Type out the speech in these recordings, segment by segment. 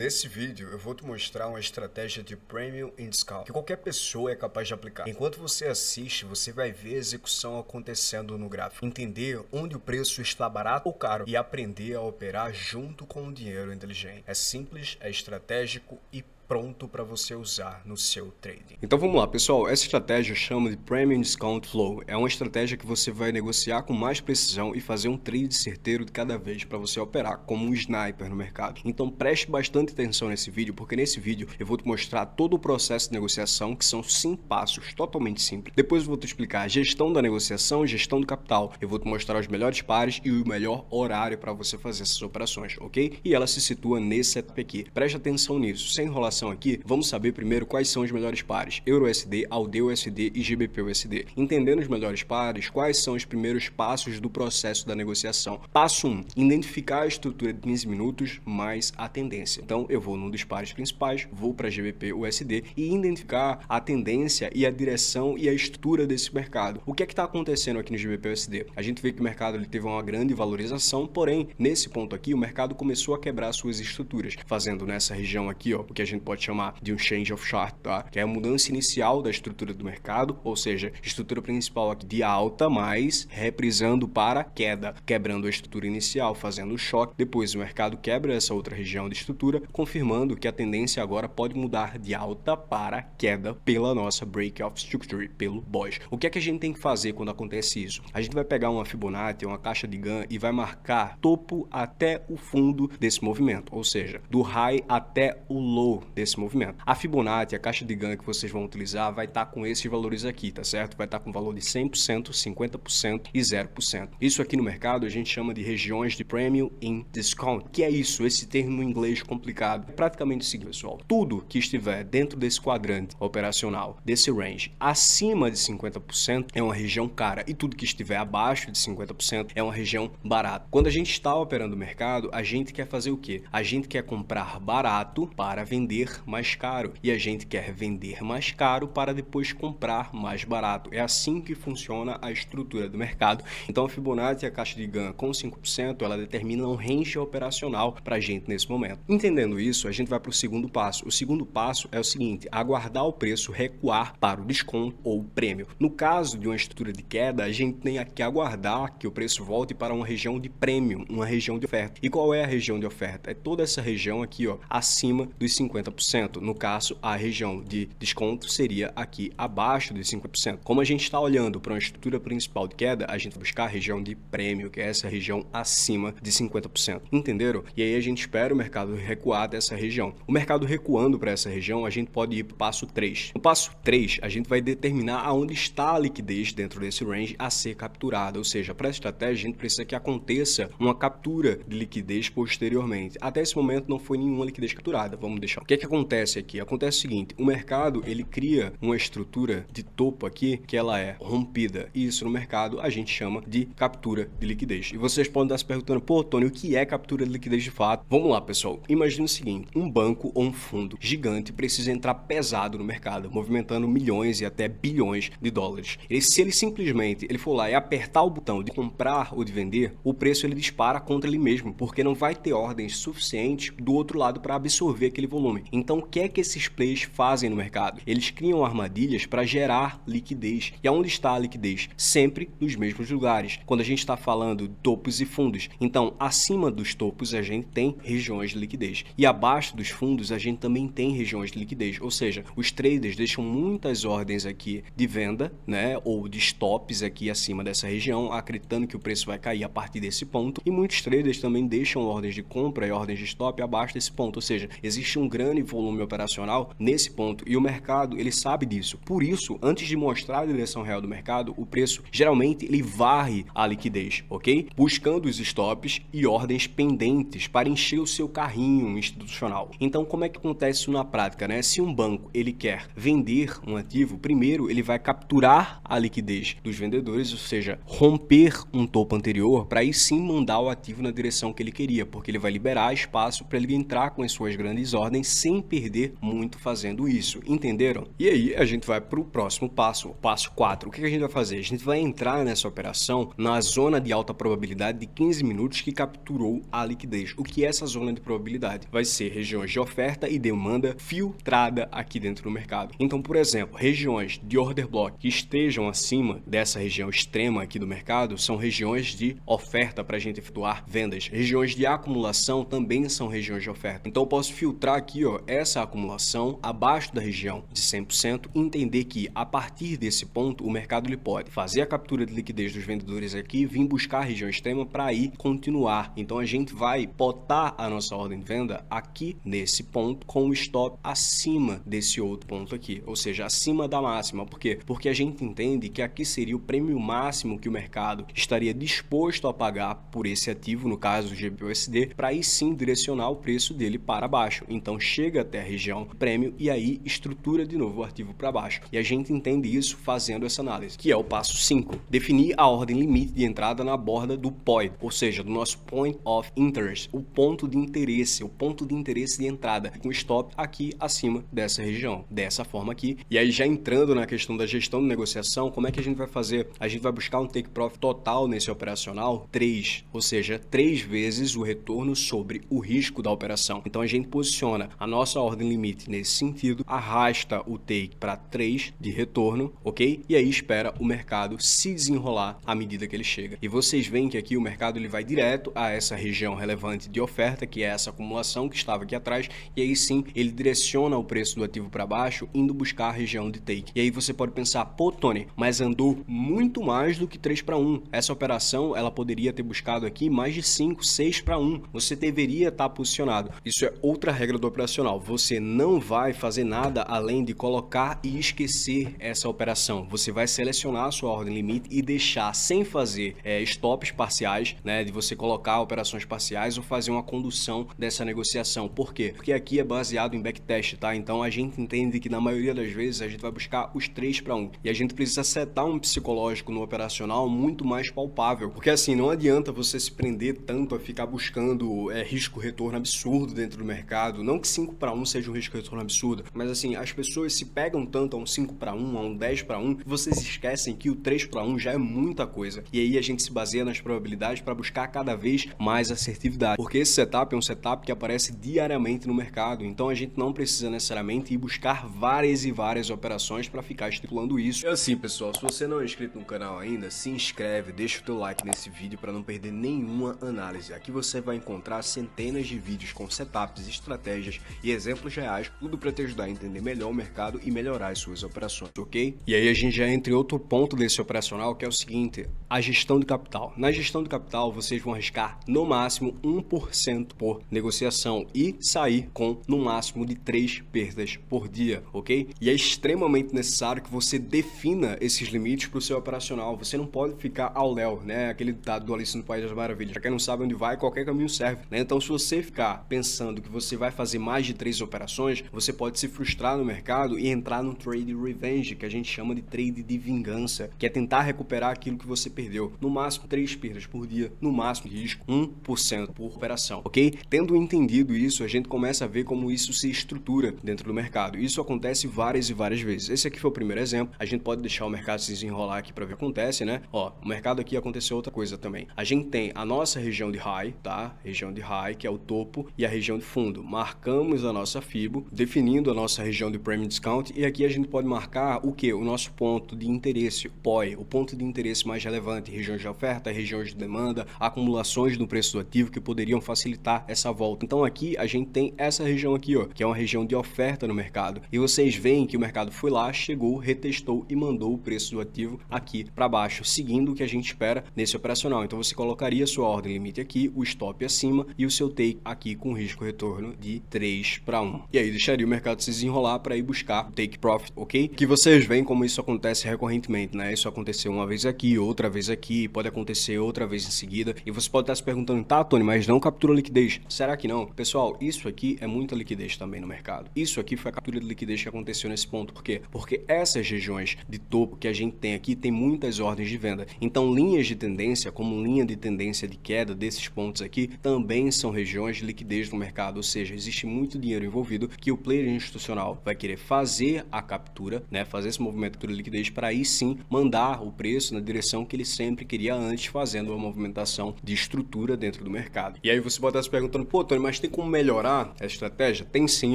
Nesse vídeo eu vou te mostrar uma estratégia de Premium in Discount que qualquer pessoa é capaz de aplicar. Enquanto você assiste, você vai ver a execução acontecendo no gráfico, entender onde o preço está barato ou caro e aprender a operar junto com o dinheiro inteligente. É simples, é estratégico e pronto para você usar no seu trading. Então vamos lá, pessoal. Essa estratégia chama de Premium Discount Flow. É uma estratégia que você vai negociar com mais precisão e fazer um trade certeiro de cada vez para você operar como um sniper no mercado. Então preste bastante atenção nesse vídeo, porque nesse vídeo eu vou te mostrar todo o processo de negociação, que são 5 passos totalmente simples. Depois eu vou te explicar a gestão da negociação, gestão do capital. Eu vou te mostrar os melhores pares e o melhor horário para você fazer essas operações, ok? E ela se situa nesse setup aqui. Preste atenção nisso, sem enrolação aqui, vamos saber primeiro quais são os melhores pares, EURUSD, AUD/USD e GBP/USD. Entendendo os melhores pares, quais são os primeiros passos do processo da negociação? Passo 1, identificar a estrutura de 15 minutos mais a tendência. Então eu vou num dos pares principais, vou para GBP/USD e identificar a tendência e a direção e a estrutura desse mercado. O que é que está acontecendo aqui no GBP/USD? A gente vê que o mercado ele teve uma grande valorização, porém, nesse ponto aqui, o mercado começou a quebrar suas estruturas, fazendo nessa região aqui, ó, o que a gente pode chamar de um change of chart, tá? Que é a mudança inicial da estrutura do mercado, ou seja, estrutura principal aqui de alta, mas reprisando para queda, quebrando a estrutura inicial, fazendo o choque. Depois o mercado quebra essa outra região de estrutura, confirmando que a tendência agora pode mudar de alta para queda pela nossa breakout structure, pelo BOS. O que é que a gente tem que fazer quando acontece isso? A gente vai pegar uma Fibonacci, uma caixa de Gann e vai marcar topo até o fundo desse movimento, ou seja, do high até o low desse movimento. A Fibonacci, a caixa de Gann que vocês vão utilizar, vai estar com esses valores aqui, tá certo? Vai estar com valor de 100%, 50% e 0%. Isso aqui no mercado a gente chama de regiões de Premium in Discount. Que é isso? Esse termo em inglês complicado. É praticamente o seguinte, pessoal. Tudo que estiver dentro desse quadrante operacional, desse range, acima de 50% é uma região cara e tudo que estiver abaixo de 50% é uma região barata. Quando a gente está operando o mercado, a gente quer fazer o quê? A gente quer comprar barato para vender mais caro e a gente quer vender mais caro para depois comprar mais barato. É assim que funciona a estrutura do mercado. Então a Fibonacci, a caixa de Gann com 5%, ela determina um range operacional para a gente nesse momento. Entendendo isso, a gente vai para o segundo passo. O segundo passo é o seguinte: aguardar o preço recuar para o desconto ou prêmio. No caso de uma estrutura de queda, a gente tem que aguardar que o preço volte para uma região de prêmio, uma região de oferta. E qual é a região de oferta? É toda essa região aqui, ó, acima dos 50%. No caso, a região de desconto seria aqui abaixo de 5%. Como a gente está olhando para uma estrutura principal de queda, a gente vai buscar a região de prêmio, que é essa região acima de 50%. Entenderam? E aí a gente espera o mercado recuar dessa região. O mercado recuando para essa região, a gente pode ir para o passo 3. No passo 3, a gente vai determinar aonde está a liquidez dentro desse range a ser capturada. Ou seja, para essa estratégia, a gente precisa que aconteça uma captura de liquidez posteriormente. Até esse momento não foi nenhuma liquidez capturada. Vamos deixar. O que é que acontece aqui? Acontece o seguinte: o mercado ele cria uma estrutura de topo aqui que ela é rompida, e isso no mercado a gente chama de captura de liquidez. E vocês podem estar se perguntando: pô, Tony, o que é captura de liquidez de fato? Vamos lá, pessoal. Imagina o seguinte: um banco ou um fundo gigante precisa entrar pesado no mercado, movimentando milhões e até bilhões de dólares. E se ele simplesmente for lá e apertar o botão de comprar ou de vender, o preço ele dispara contra ele mesmo, porque não vai ter ordens suficientes do outro lado para absorver aquele volume. Então o que é que esses players fazem no mercado? Eles criam armadilhas para gerar liquidez. E aonde está a liquidez? Sempre nos mesmos lugares. Quando a gente está falando de topos e fundos, então acima dos topos a gente tem regiões de liquidez e abaixo dos fundos a gente também tem regiões de liquidez. Ou seja, os traders deixam muitas ordens aqui de venda, né, ou de stops aqui acima dessa região, acreditando que o preço vai cair a partir desse ponto, e muitos traders também deixam ordens de compra e ordens de stop abaixo desse ponto. Ou seja, existe um grande volume operacional nesse ponto e o mercado ele sabe disso. Por isso, antes de mostrar a direção real do mercado, o preço geralmente ele varre a liquidez, ok? Buscando os stops e ordens pendentes para encher o seu carrinho institucional. Então, como é que acontece isso na prática, né? Se um banco ele quer vender um ativo, primeiro ele vai capturar a liquidez dos vendedores, ou seja, romper um topo anterior para aí sim mandar o ativo na direção que ele queria, porque ele vai liberar espaço para ele entrar com as suas grandes ordens sem sem perder muito fazendo isso, entenderam? E aí a gente vai para o próximo passo, o passo 4. O que a gente vai fazer? A gente vai entrar nessa operação na zona de alta probabilidade de 15 minutos que capturou a liquidez. O que é essa zona de probabilidade? Vai ser regiões de oferta e demanda filtrada aqui dentro do mercado. Então, por exemplo, regiões de order block que estejam acima dessa região extrema aqui do mercado são regiões de oferta para a gente efetuar vendas. Regiões de acumulação também são regiões de oferta. Então eu posso filtrar aqui, ó, essa acumulação abaixo da região de 100% e entender que a partir desse ponto o mercado ele pode fazer a captura de liquidez dos vendedores aqui, vir buscar a região extrema para aí continuar. Então a gente vai botar a nossa ordem de venda aqui nesse ponto com o stop acima desse outro ponto aqui, ou seja, acima da máxima. Por quê? Porque a gente entende que aqui seria o prêmio máximo que o mercado estaria disposto a pagar por esse ativo, no caso do GBUSD, para aí sim direcionar o preço dele para baixo. Então chega até a região prêmio e aí estrutura de novo o ativo para baixo. E a gente entende isso fazendo essa análise, que é o passo 5. Definir a ordem limite de entrada na borda do POI, ou seja, do nosso Point of Interest, o ponto de interesse, de entrada, com stop aqui acima dessa região, dessa forma aqui. E aí já entrando na questão da gestão de negociação, como é que a gente vai fazer? A gente vai buscar um take profit total nesse operacional 3, ou seja, 3 vezes o retorno sobre o risco da operação. Então a gente posiciona a nossa ordem limite nesse sentido, arrasta o take para 3 de retorno, ok? E aí espera o mercado se desenrolar à medida que ele chega. E vocês veem que aqui o mercado ele vai direto a essa região relevante de oferta, que é essa acumulação que estava aqui atrás, e aí sim ele direciona o preço do ativo para baixo, indo buscar a região de take. E aí você pode pensar, pô Tony, mas andou muito mais do que 3 para 1. Essa operação ela poderia ter buscado aqui mais de 5, 6 para 1. Você deveria estar posicionado. Isso é outra regra do operacional. Você não vai fazer nada além de colocar e esquecer essa operação. Você vai selecionar a sua ordem limite e deixar sem fazer stops parciais, né, de você colocar operações parciais ou fazer uma condução dessa negociação. Por quê? Porque aqui é baseado em backtest, tá? Então a gente entende que na maioria das vezes a gente vai buscar os 3 para 1 e a gente precisa setar um psicológico no operacional muito mais palpável, porque assim não adianta você se prender tanto a ficar buscando risco-retorno absurdo dentro do mercado. Não que 5 para 1 seja um risco-retorno absurdo, mas assim as pessoas se pegam tanto a um 5 para 1, a um 10 para 1, que vocês esquecem que o 3 para 1 já é muita coisa. E aí a gente se baseia nas probabilidades para buscar cada vez mais assertividade, porque esse setup é um setup que aparece diariamente no mercado, então a gente não precisa necessariamente ir buscar várias e várias operações para ficar estipulando isso. E assim pessoal, se você não é inscrito no canal ainda, se inscreve, deixa o teu like nesse vídeo para não perder nenhuma análise. Aqui você vai encontrar centenas de vídeos com setups, estratégias e exemplos reais, tudo para te ajudar a entender melhor o mercado e melhorar as suas operações, ok? E aí a gente já entra em outro ponto desse operacional, que é o seguinte, a gestão de capital. Na gestão de capital, vocês vão arriscar no máximo 1% por negociação e sair com no máximo de 3 perdas por dia, ok? E é extremamente necessário que você defina esses limites para o seu operacional. Você não pode ficar ao léu, né? Aquele ditado do Alice no País das Maravilhas. Pra quem não sabe onde vai, qualquer caminho serve, né? Então, se você ficar pensando que você vai fazer mais de 3 operações, você pode se frustrar no mercado e entrar no trade revenge, que a gente chama de trade de vingança, que é tentar recuperar aquilo que você perdeu. No máximo 3 perdas por dia, no máximo de risco 1% por operação, ok? Tendo entendido isso, a gente começa a ver como isso se estrutura dentro do mercado. Isso acontece várias e várias vezes. Esse aqui foi o primeiro exemplo. A gente pode deixar o mercado se desenrolar aqui para ver o que acontece, né? Ó, o mercado aqui aconteceu outra coisa também. A gente tem a nossa região de high, tá? Região de high, que é o topo, e a região de fundo. Marcamos a nossa FIBO, definindo a nossa região de Premium Discount, e aqui a gente pode marcar o que? O nosso ponto de interesse, o POI, o ponto de interesse mais relevante, regiões de oferta, regiões de demanda, acumulações no preço do ativo que poderiam facilitar essa volta. Então aqui a gente tem essa região aqui, ó, que é uma região de oferta no mercado. E vocês veem que o mercado foi lá, chegou, retestou e mandou o preço do ativo aqui para baixo, seguindo o que a gente espera nesse operacional. Então você colocaria sua ordem limite aqui, o stop acima e o seu take aqui com risco retorno de 3 para 1. E aí deixaria o mercado se desenrolar para ir buscar o take profit, ok? Que vocês veem como isso acontece recorrentemente, né? Isso aconteceu uma vez aqui, outra vez aqui, pode acontecer outra vez em seguida. E você pode estar se perguntando, tá, Tony, mas não captura liquidez. Será que não? Pessoal, isso aqui é muita liquidez também no mercado. Isso aqui foi a captura de liquidez que aconteceu nesse ponto. Por quê? Porque essas regiões de topo que a gente tem aqui tem muitas ordens de venda. Então, linhas de tendência, como linha de tendência de queda desses pontos aqui, também são regiões de liquidez no mercado. Ou seja, existe muito dinheiro envolvido, que o player institucional vai querer fazer a captura, né, fazer esse movimento de liquidez para aí sim mandar o preço na direção que ele sempre queria antes, fazendo uma movimentação de estrutura dentro do mercado. E aí você pode estar se perguntando, pô, Tony, mas tem como melhorar essa estratégia? Tem sim,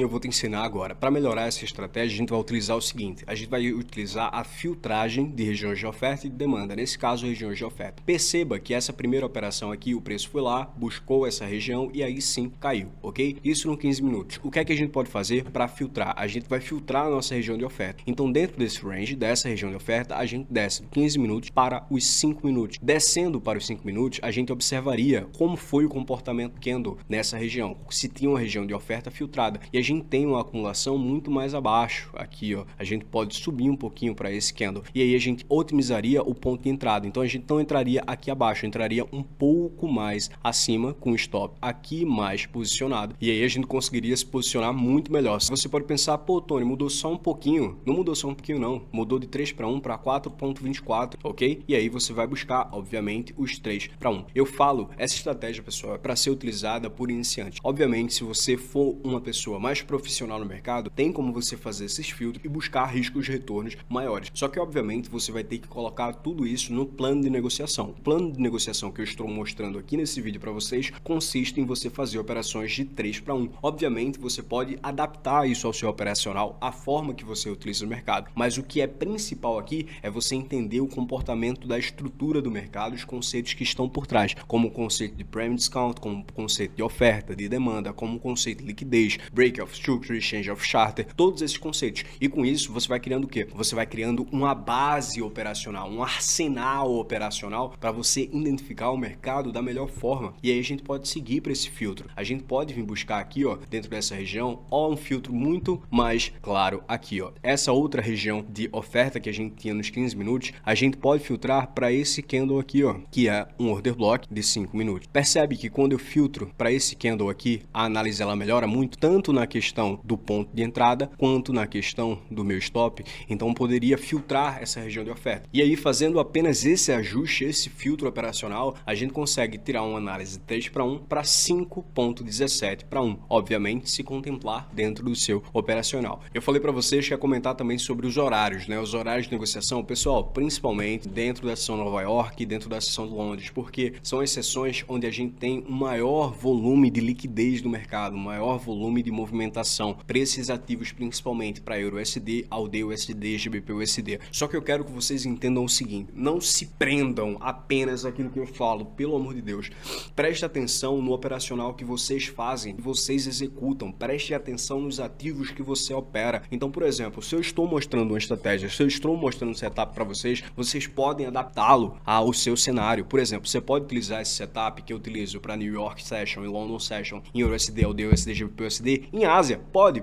eu vou te ensinar agora. Para melhorar essa estratégia, a gente vai utilizar o seguinte, a gente vai utilizar a filtragem de regiões de oferta e de demanda, nesse caso, regiões de oferta. Perceba que essa primeira operação aqui, o preço foi lá, buscou essa região e aí sim caiu, ok? Isso no 15 minutos. O que é que a gente pode fazer para filtrar? A gente vai filtrar a nossa região de oferta. Então, dentro desse range, dessa região de oferta, a gente desce de 15 minutos para os 5 minutos. Descendo para os 5 minutos, a gente observaria como foi o comportamento candle nessa região, se tinha uma região de oferta filtrada. E a gente tem uma acumulação muito mais abaixo. Aqui, ó, a gente pode subir um pouquinho para esse candle. E aí a gente otimizaria o ponto de entrada. Então a gente não entraria aqui abaixo, entraria um pouco mais acima com o stop aqui mais posicionado. E aí a gente conseguiria se posicionar muito melhor. Você pode pensar, pô, Tony, mudou só um pouquinho. Não mudou só um pouquinho, não. Mudou de 3 para 1 para 4.24, ok? E aí você vai buscar, obviamente, os 3 para 1. Eu falo, essa estratégia, pessoal, é para ser utilizada por iniciantes. Obviamente, se você for uma pessoa mais profissional no mercado, tem como você fazer esses filtros e buscar riscos de retornos maiores. Só que, obviamente, você vai ter que colocar tudo isso no plano de negociação. O plano de negociação que eu estou mostrando aqui nesse vídeo para vocês consiste em você fazer operações de 3 para 1. Obviamente, você pode adaptar isso ao seu operacional, a forma que você utiliza no mercado. Mas o que é principal aqui é você entender o comportamento da estrutura do mercado, os conceitos que estão por trás, como o conceito de premium discount, como o conceito de oferta, de demanda, como o conceito de liquidez, break of structure, change of charter, todos esses conceitos. E com isso você vai criando o quê? Você vai criando uma base operacional, um arsenal operacional para você identificar o mercado da melhor forma. E aí a gente pode seguir para esse filtro. A gente pode vir buscar aqui, ó, dentro dessa região, ó, um filtro muito mais claro aqui, ó. Essa outra região de oferta que a gente tinha nos 15 minutos, a gente pode filtrar para esse candle aqui, ó, que é um order block de 5 minutos. Percebe que quando eu filtro para esse candle aqui, a análise ela melhora muito, tanto na questão do ponto de entrada, quanto na questão do meu stop. Então, eu poderia filtrar essa região de oferta. E aí, fazendo apenas esse ajuste, esse filtro operacional, a gente consegue tirar uma análise de 3 para 1 para 5.17 para 1. Obviamente, se contemplar dentro do seu operacional. Eu falei para vocês que ia comentar também sobre os horários, né? Os horários de negociação, pessoal, principalmente dentro da sessão Nova York e dentro da sessão de Londres, porque são as sessões onde a gente tem um maior volume de liquidez do mercado, um maior volume de movimentação para esses ativos, principalmente para EURUSD, AUD USD, GBP USD. Só que eu quero que vocês entendam o seguinte, não se prendam apenas àquilo que eu falo, pelo amor de Deus. Preste atenção no operacional que vocês fazem, que vocês executam, preste atenção nos ativos que você opera. Então, por exemplo, se eu estou mostrando uma estratégia, se eu estou mostrando um setup para vocês, vocês podem adaptá-lo ao seu cenário. Por exemplo, você pode utilizar esse setup que eu utilizo para New York Session e London Session em EURUSD, AUD USD, GBP USD em Ásia. Pode.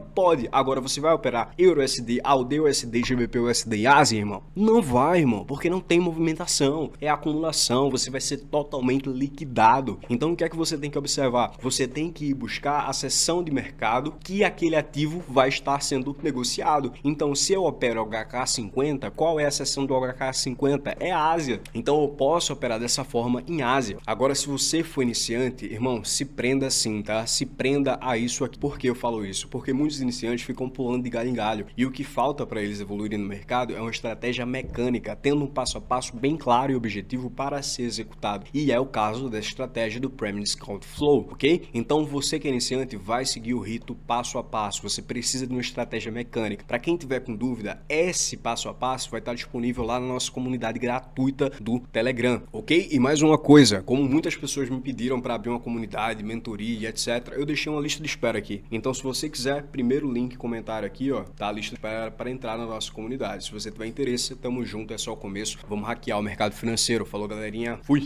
Agora você vai operar EURUSD, AUD USD, GBP USD em Ásia, irmão? Não vai, irmão, porque não tem movimentação, é acumulação, você vai ser totalmente liquidado. Então, o que é que você tem que observar? Você tem que ir buscar a seção de mercado que aquele ativo vai estar sendo negociado. Então, se eu opero o HK50, qual é a seção do HK50? É a Ásia. Então, eu posso operar dessa forma em Ásia. Agora, se você for iniciante, irmão, se prenda sim, tá? Se prenda a isso aqui. Por que eu falo isso? Porque muitos iniciantes ficam pulando de galho em galho. E o que falta para eles evoluírem no mercado é uma estratégia mecânica, tendo um passo a passo bem claro e objetivo para ser executado. E é o caso dessa estratégia do Premium Discount Flow, ok? Então, você que é iniciante vai seguir o rito passo a passo. Você precisa de uma estratégia mecânica. Para quem tiver com dúvida, esse passo a passo vai estar disponível lá na nossa comunidade gratuita do Telegram, ok? E mais uma coisa, como muitas pessoas me pediram para abrir uma comunidade, mentoria, etc., eu deixei uma lista de espera aqui. Então, se você quiser, primeiro link, comentário aqui, ó, tá a lista de espera para entrar na nossa comunidade. Se você tiver interesse, tamo junto, é só o começo. Vamos hackear o mercado financeiro. Falou, galerinha. Fui!